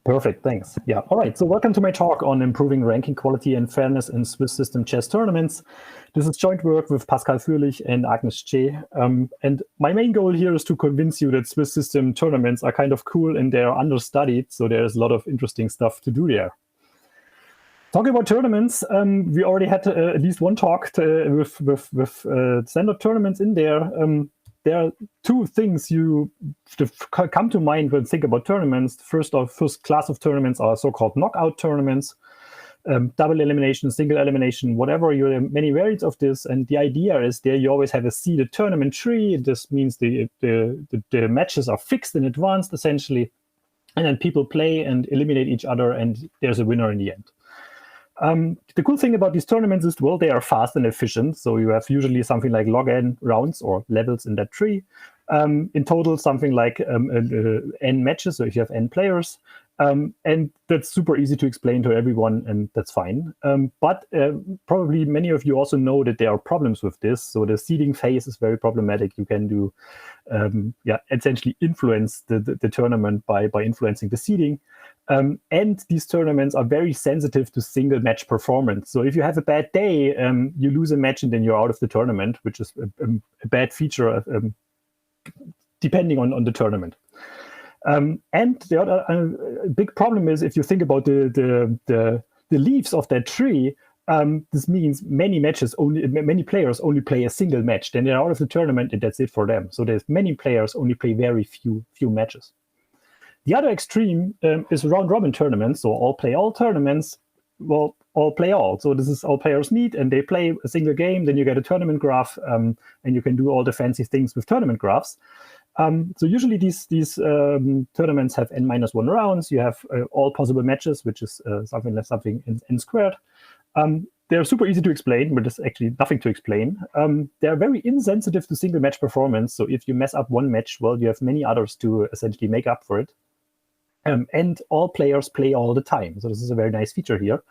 Perfect, thanks. Yeah, all right. So welcome to my talk on improving ranking quality and fairness in Swiss system chess tournaments. This is joint work with Pascal Führlich and Ágnes Cseh. And my main goal here is to convince you that Swiss system tournaments are kind of cool and they're understudied. So there's a lot of interesting stuff to do there. Talking about tournaments, we already had at least one talk with standard tournaments in there. There are two things you come to mind when you think about tournaments. First class of tournaments are so-called knockout tournaments, double elimination, single elimination, whatever. You have many variants of this, and the idea is there you always have a seeded tournament tree. This means the matches are fixed in advance, essentially, and then people play and eliminate each other, and there's a winner in the end. The cool thing about these tournaments is, well, they are fast and efficient. So you have usually something like log n rounds or levels in that tree. In total, something like n matches, so if you have n players. And that's super easy to explain to everyone, and that's fine. But probably many of you also know that there are problems with this. So the seeding phase is very problematic. You can do, essentially influence the tournament by influencing the seeding. And these tournaments are very sensitive to single match performance. So if you have a bad day, you lose a match and then you're out of the tournament, which is a bad feature depending on the tournament. And the other big problem is, if you think about the leaves of that tree, this means many players only play a single match. Then they're out of the tournament and that's it for them. So there's many players only play very few matches. The other extreme is round-robin tournaments, so all play all tournaments. Well, all play all. So this is all players meet and they play a single game. Then you get a tournament graph, and you can do all the fancy things with tournament graphs. So usually these tournaments have n-1 rounds. You have all possible matches, which is something like something n squared. They're super easy to explain, but there's actually nothing to explain. They're very insensitive to single match performance. So if you mess up one match, well, you have many others to essentially make up for it. And all players play all the time. So this is a very nice feature here.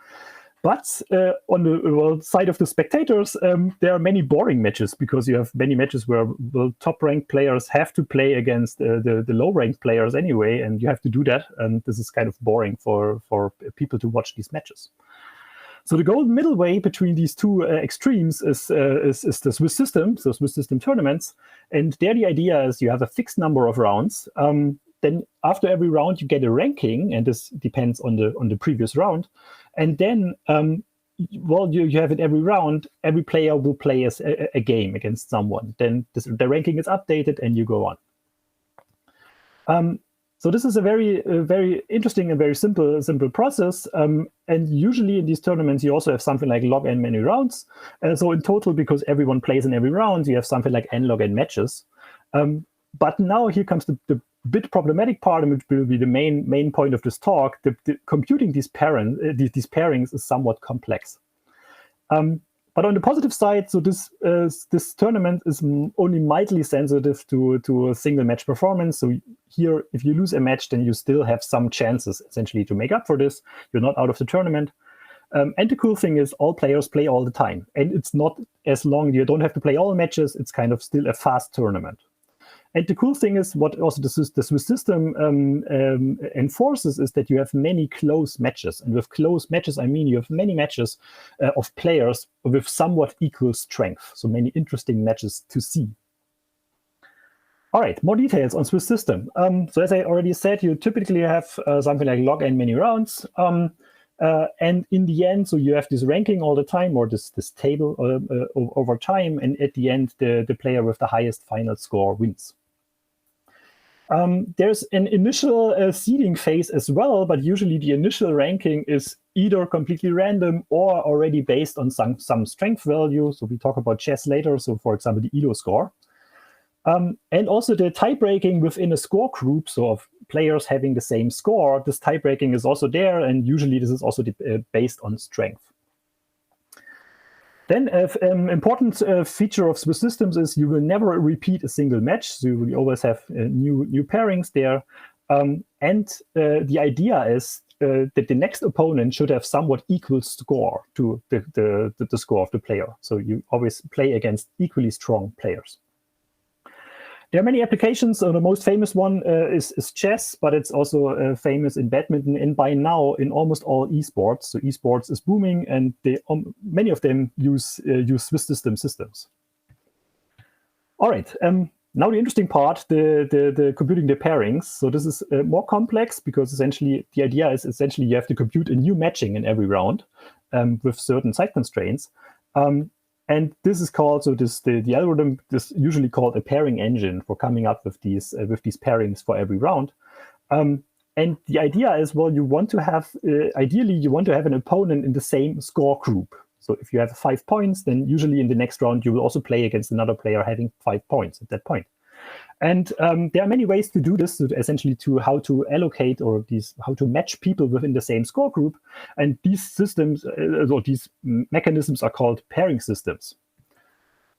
But on the side of the spectators, there are many boring matches, because you have many matches where top-ranked players have to play against the low-ranked players anyway, and you have to do that. And this is kind of boring for people to watch these matches. So the golden middle way between these two extremes is the Swiss system, so Swiss system tournaments. And there the idea is you have a fixed number of rounds. Then after every round, you get a ranking, and this depends on the previous round. And then, you have it every round. Every player will play a game against someone. Then the ranking is updated, and you go on. So this is a very interesting and very simple process. And usually in these tournaments, you also have something like log n many rounds. So in total, because everyone plays in every round, you have something like n log n matches. But now here comes the bit problematic part, and which will be the main point of this talk. Computing these pairings is somewhat complex. But on the positive side, so this tournament is only mildly sensitive to a single match performance. So here, if you lose a match, then you still have some chances essentially to make up for this. You're not out of the tournament. And the cool thing is all players play all the time. And it's not as long, you don't have to play all matches. It's kind of still a fast tournament. And the cool thing is, what also the Swiss system enforces, is that you have many close matches. And with close matches, I mean you have many matches of players with somewhat equal strength. So many interesting matches to see. All right, more details on Swiss system. So as I already said, you typically have something like log n many rounds. And in the end, so you have this ranking all the time, or this table over time. And at the end, the player with the highest final score wins. There's an initial seeding phase as well, but usually the initial ranking is either completely random or already based on some strength value. So we talk about chess later. So for example, the ELO score. And also the tie-breaking within a score group, so of players having the same score, this tie-breaking is also there, and usually this is also based on strength. Then an important feature of Swiss systems is you will never repeat a single match, so you will always have new pairings there. And the idea is that the next opponent should have somewhat equal score to the score of the player. So you always play against equally strong players. There are many applications. The most famous one is chess, but it's also famous in badminton, and by now in almost all esports. So esports is booming, and many of them use Swiss systems. All right. Now the interesting part, the computing the pairings. So this is more complex because essentially the idea is you have to compute a new matching in every round with certain side constraints. And this is called, so the algorithm is usually called a pairing engine for coming up with these pairings for every round. And the idea is, well, you want to have, ideally, you want to have an opponent in the same score group. So if you have 5 points, then usually in the next round, you will also play against another player having 5 points at that point. And there are many ways to do this, essentially to how to allocate or how to match people within the same score group. And these systems, or these mechanisms are called pairing systems.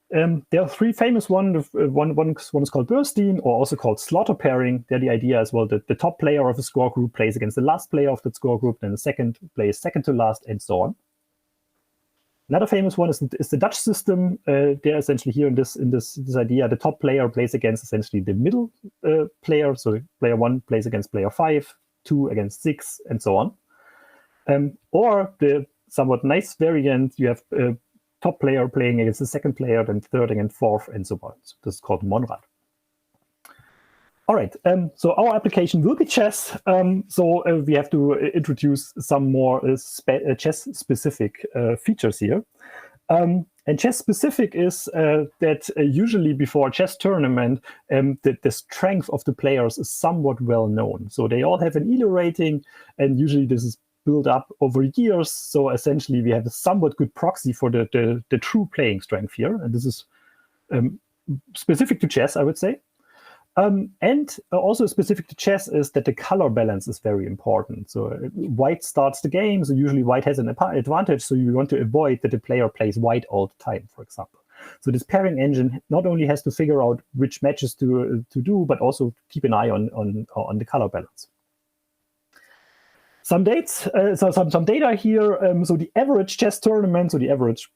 There are 3 famous ones. One is called Bernstein, or also called slaughter pairing. There the idea is, well, the top player of a score group plays against the last player of that score group, then the second plays second to last, and so on. Another famous one is the Dutch system. They're essentially here in this idea, the top player plays against essentially the middle player. So player 1 plays against player 5, 2 against 6, and so on. Or the somewhat nice variant, you have top player playing against the second player, then third against fourth, and so on. So this is called Monrad. All right, so our application will be chess. So we have to introduce some more chess-specific features here. And chess-specific is that usually before a chess tournament, the strength of the players is somewhat well known. So they all have an ELO rating, and usually this is built up over years. So essentially we have a somewhat good proxy for the true playing strength here. And this is specific to chess, I would say. And also specific to chess is that the color balance is very important. So white starts the game, so usually white has an advantage, so you want to avoid that the player plays white all the time, for example. So this pairing engine not only has to figure out which matches to do, but also keep an eye on the color balance. Some dates, some data here. So the average chess tournament, so the average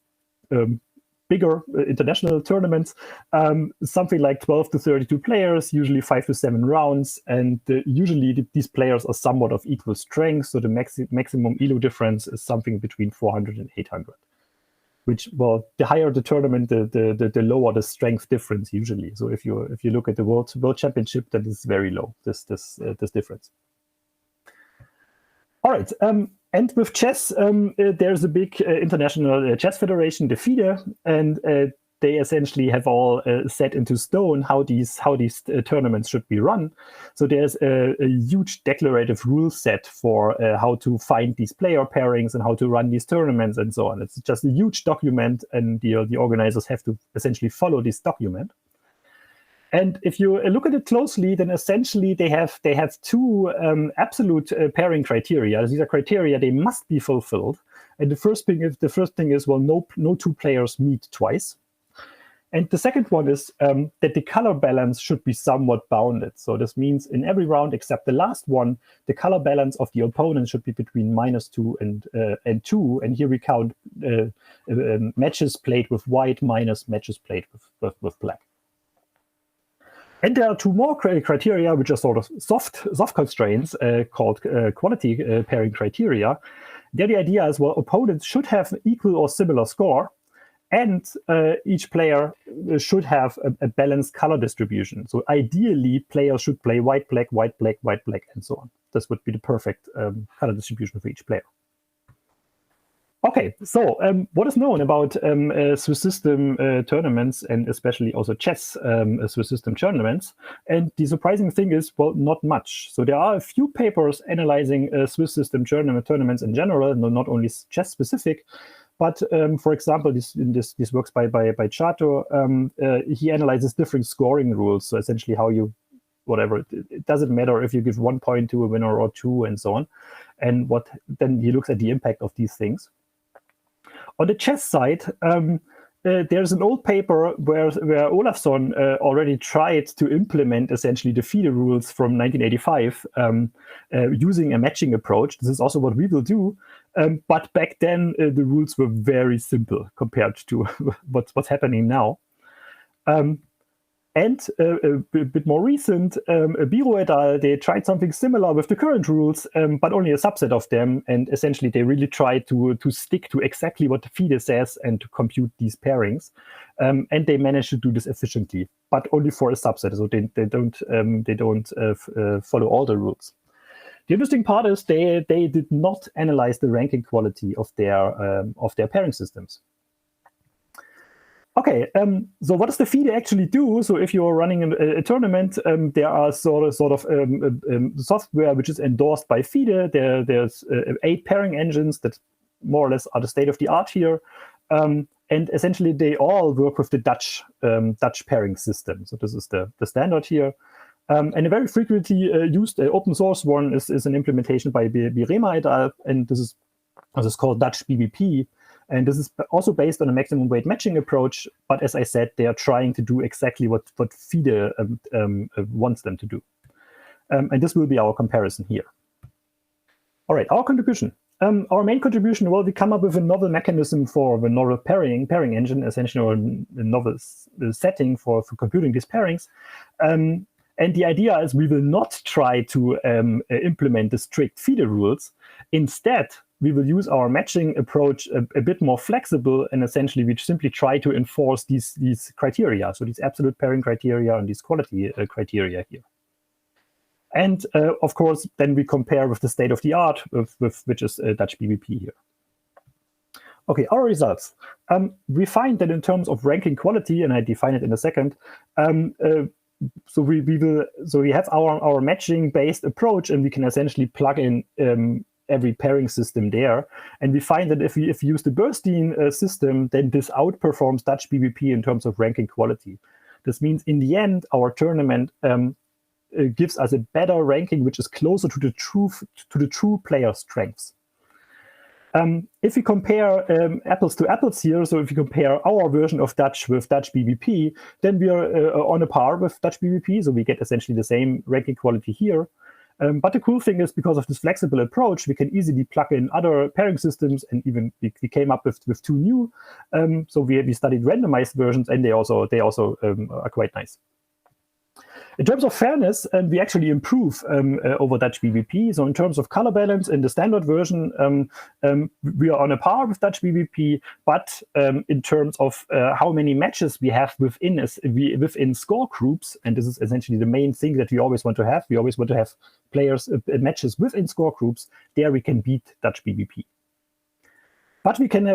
bigger international tournaments, something like 12 to 32 players, usually 5 to 7 rounds, and usually these players are somewhat of equal strength, so the maximum ELO difference is something between 400 and 800, which, well, the higher the tournament, the lower the strength difference usually. So if you look at the World Championship, that is very low, this difference. All right. And with chess, there's a big international chess federation, the FIDE, and they essentially have all set into stone how these tournaments should be run. So there's a huge declarative rule set for how to find these player pairings and how to run these tournaments and so on. It's just a huge document, and the organizers have to essentially follow this document. And if you look at it closely, then essentially they have 2 absolute pairing criteria. These are criteria they must be fulfilled. And the first thing is well, no 2 players meet twice. And the second one is that the color balance should be somewhat bounded. So this means in every round except the last one, the color balance of the opponent should be between -2 and 2. And here we count matches played with white minus matches played with black. And there are 2 more criteria, which are sort of soft constraints called quality pairing criteria. There the idea is, well, opponents should have an equal or similar score, and each player should have a balanced color distribution. So ideally, players should play white, black, white, black, white, black, and so on. This would be the perfect color distribution for each player. Okay, so what is known about Swiss system tournaments, and especially also chess Swiss system tournaments? And the surprising thing is, well, not much. So there are a few papers analyzing Swiss system tournaments in general, not only chess specific, but for example, this works by Chato. He analyzes different scoring rules. So essentially, how you whatever it doesn't matter if you give 1 point to a winner or 2 and so on, and then he looks at the impact of these things. On the chess side, there's an old paper where Olafsson already tried to implement essentially the FIDE rules from 1985 using a matching approach. This is also what we will do. But back then, the rules were very simple compared to what's happening now. And a bit more recent, Biro et al., they tried something similar with the current rules, but only a subset of them. And essentially, they really tried to stick to exactly what the FIDE says and to compute these pairings. And they managed to do this efficiently, but only for a subset. So they don't follow all the rules. The interesting part is they did not analyze the ranking quality of their pairing systems. Okay, so what does the FIDE actually do? So if you're running a tournament, there are sort of software which is endorsed by FIDE. There's 8 pairing engines that more or less are the state of the art here. And essentially, they all work with the Dutch pairing system. So this is the standard here. And a very frequently used open source one is an implementation by Birema et al. And this is called Dutch BBP. And this is also based on a maximum weight matching approach. But as I said, they are trying to do exactly what FIDE wants them to do. And this will be our comparison here. All right, our contribution. Our main contribution, well, we come up with a novel mechanism for the novel pairing engine, essentially, or a novel setting for computing these pairings. And the idea is we will not try to implement the strict FIDE rules. Instead, we will use our matching approach a bit more flexible, and essentially we simply try to enforce these criteria, so these absolute pairing criteria and these quality criteria here. And of course, then we compare with the state of the art, which is Dutch BBP here. Okay, our results. We find that in terms of ranking quality, and I define it in a second, so we have our matching based approach, and we can essentially plug in every pairing system there. And we find that if we use the Bernstein system, then this outperforms Dutch BBP in terms of ranking quality. This means in the end, our tournament gives us a better ranking, which is closer to the true player strengths. If we compare apples to apples here, so if you compare our version of Dutch with Dutch BBP, then we are on a par with Dutch BBP, so we get essentially the same ranking quality here. But the cool thing is, because of this flexible approach, we can easily plug in other pairing systems, and even we came up with 2 new. So we studied randomized versions, and they also are quite nice. In terms of fairness, we actually improve over Dutch BBP. So in terms of color balance in the standard version, we are on a par with Dutch BBP. But in terms of how many matches we have within score groups, and this is essentially the main thing that we always want to have. We always want to have players matches within score groups. There we can beat Dutch BBP. But we can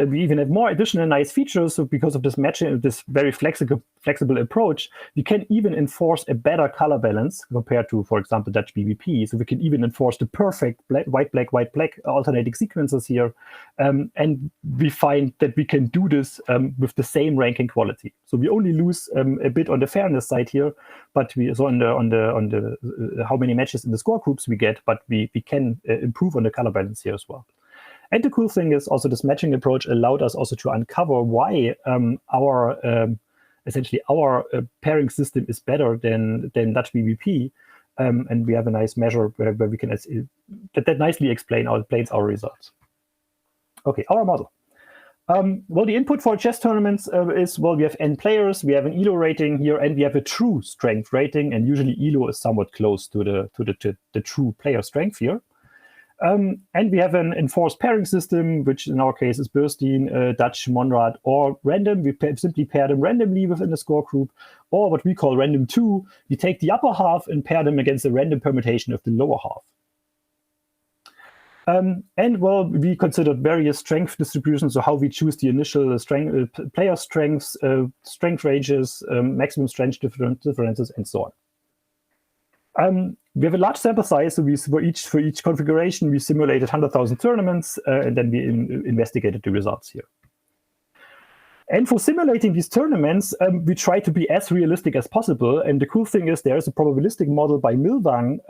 we even have more additional nice features. So because of this matching, this very flexible approach, we can even enforce a better color balance compared to, for example, Dutch BBP. So we can even enforce the perfect white, black alternating sequences here. And we find that we can do this with the same ranking quality. So we only lose a bit on the fairness side here, but on the how many matches in the score groups we get, but we can improve on the color balance here as well. And the cool thing is also this matching approach allowed us also to uncover why essentially our pairing system is better than Dutch BBP. And we have a nice measure where we can that nicely explains our results. Okay, our model. Well, the input for chess tournaments is, well, we have n players, we have an ELO rating here, and we have a true strength rating. And usually ELO is somewhat close to the true player strength here. And we have an enforced pairing system, which in our case is Bernstein, Dutch, Monrad, or random. We simply pair them randomly within the score group, or what we call random 2. We take the upper half and pair them against a random permutation of the lower half. And well, we considered various strength distributions, so how we choose the initial player strengths, strength ranges, maximum strength differences, and so on. We have a large sample size, so for each configuration, we simulated 100,000 tournaments, and then we investigated the results here. And for simulating these tournaments, we try to be as realistic as possible. And the cool thing is there is a probabilistic model by Milwang,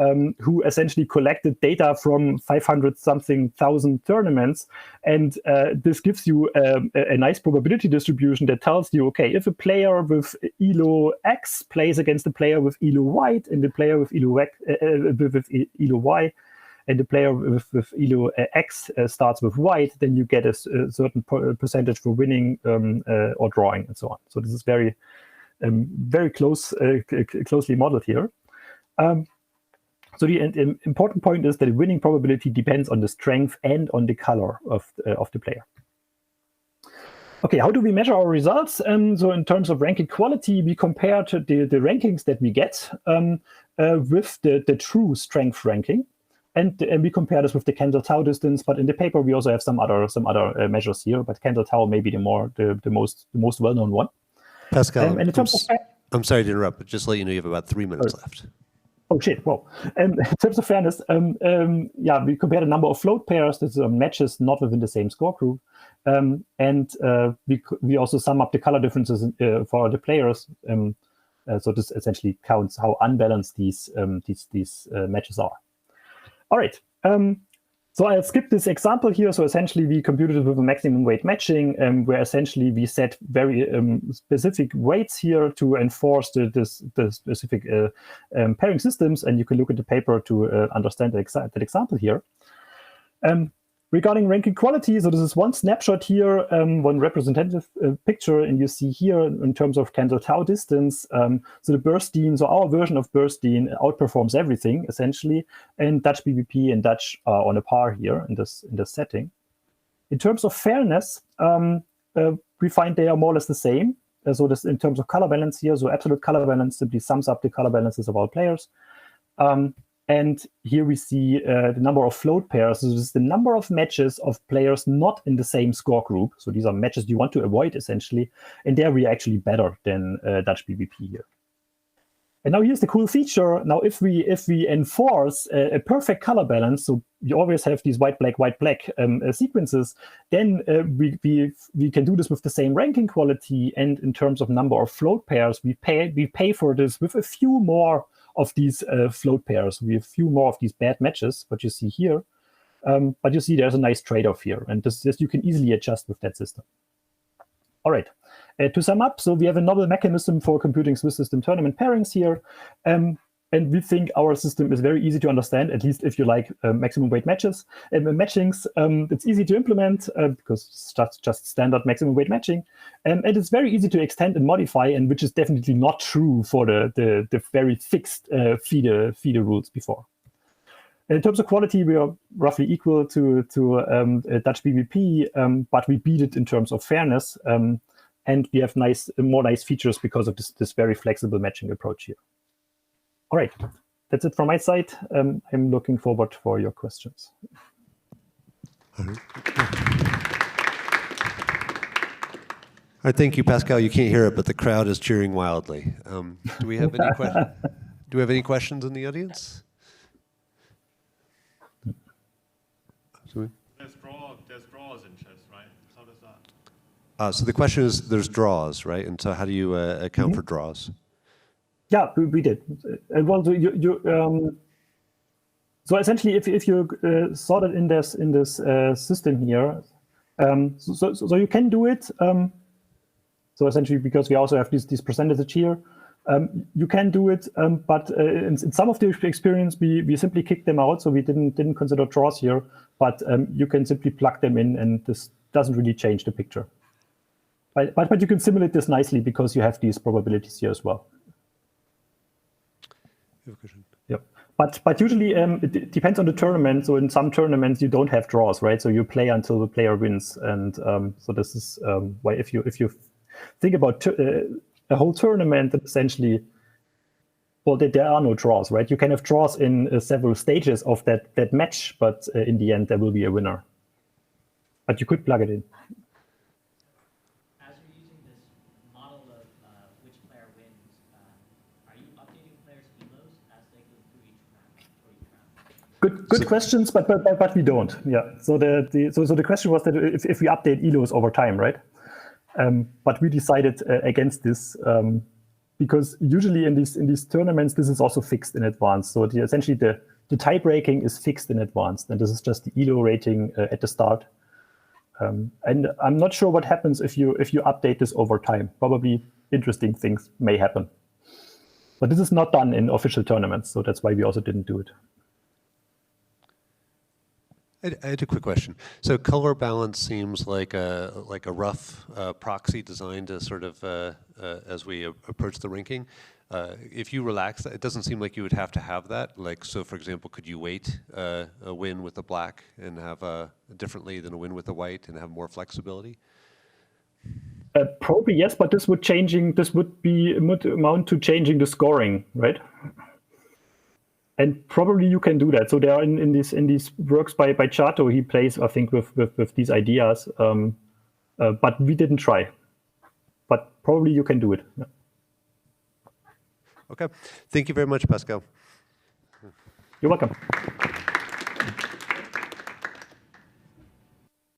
who essentially collected data from 500-something thousand tournaments. And this gives you a nice probability distribution that tells you, okay, if a player with ELO X plays against a player with ELO white, and the player with ELO Y, and the player with ELO X starts with white, then you get a certain percentage for winning or drawing and so on. So this is very very closely modeled here. So the important point is that the winning probability depends on the strength and on the color of the player. Okay, how do we measure our results? So in terms of ranking quality, we compare to the rankings that we get with the true strength ranking. And we compare this with the candle-tau distance, but in the paper we also have some other measures here. But candle-tau may be the most well-known one. Pascal, and in terms of, I'm sorry to interrupt, but just to let you know you have about 3 minutes left. Oh shit! Wow. In terms of fairness, yeah, we compare the number of float pairs. This matches not within the same score group, and we also sum up the color differences for the players. So this essentially counts how unbalanced these matches are. All right, so I'll skip this example here. So essentially we computed it with a maximum weight matching, where essentially we set very specific weights here to enforce the specific pairing systems. And you can look at the paper to understand that example here. Regarding ranking quality, so this is one snapshot here, one representative picture, and you see here in terms of candle-tau distance. So the Burstein, so our version of Burstein outperforms everything essentially, and Dutch BBP and Dutch are on a par here in this setting. In terms of fairness, we find they are more or less the same. So this in terms of color balance here, so absolute color balance simply sums up the color balances of all players. And here we see the number of float pairs. So this is the number of matches of players not in the same score group. So these are matches you want to avoid, essentially. And there we are actually better than Dutch BBP here. And now here's the cool feature. Now, if we enforce a perfect color balance, so you always have these white, black sequences, then we can do this with the same ranking quality. And in terms of number of float pairs, we pay for this with a few more of these float pairs. We have a few more of these bad matches, what you see here. But you see there's a nice trade-off here. And this you can easily adjust with that system. All right. To sum up, so we have a novel mechanism for computing Swiss system tournament pairings here. And we think our system is very easy to understand, at least if you like maximum weight matches and matchings. It's easy to implement because it's just standard maximum weight matching. And it's very easy to extend and modify, and which is definitely not true for the very fixed feeder rules before. In terms of quality, we are roughly equal to Dutch BBP, but we beat it in terms of fairness. And we have more nice features because of this very flexible matching approach here. All right, that's it from my side. I'm looking forward for your questions. I thank you, Pascal. You can't hear it, but the crowd is cheering wildly. Do we have any questions? Do we have any questions in the audience? There's draws in chess, right? How does that? So the question is, there's draws, right? And so how do you account for draws? Yeah, we did. Well, so essentially, if you sort it in this system here, so you can do it. So essentially, because we also have this percentage here, you can do it. But in some of the experience, we simply kicked them out, so we didn't consider draws here. But you can simply plug them in, and this doesn't really change the picture. But you can simulate this nicely because you have these probabilities here as well. Yep. But usually it depends on the tournament. So in some tournaments you don't have draws, right? So you play until the player wins, and so this is why if you think about a whole tournament, essentially, well, there are no draws, right? You can have draws in several stages of that match, but in the end there will be a winner. But you could plug it in. Good questions, but we don't. Yeah. So the question was that if we update ELOs over time, right? But we decided against this because usually in these tournaments this is also fixed in advance. So essentially the tie breaking is fixed in advance, and this is just the ELO rating at the start. And I'm not sure what happens if you update this over time. Probably interesting things may happen. But this is not done in official tournaments, so that's why we also didn't do it. I had a quick question. So color balance seems like a rough proxy designed to sort of as we approach the ranking. If you relax that, it doesn't seem like you would have to have that. Like, so for example, could you weight a win with a black and have differently than a win with a white and have more flexibility? Probably yes, but this would amount to changing the scoring, right? And probably you can do that. So there are in these works by Chato, he plays, I think, with these ideas, but we didn't try. But probably you can do it. Yeah. Okay, thank you very much, Pascal. You're welcome.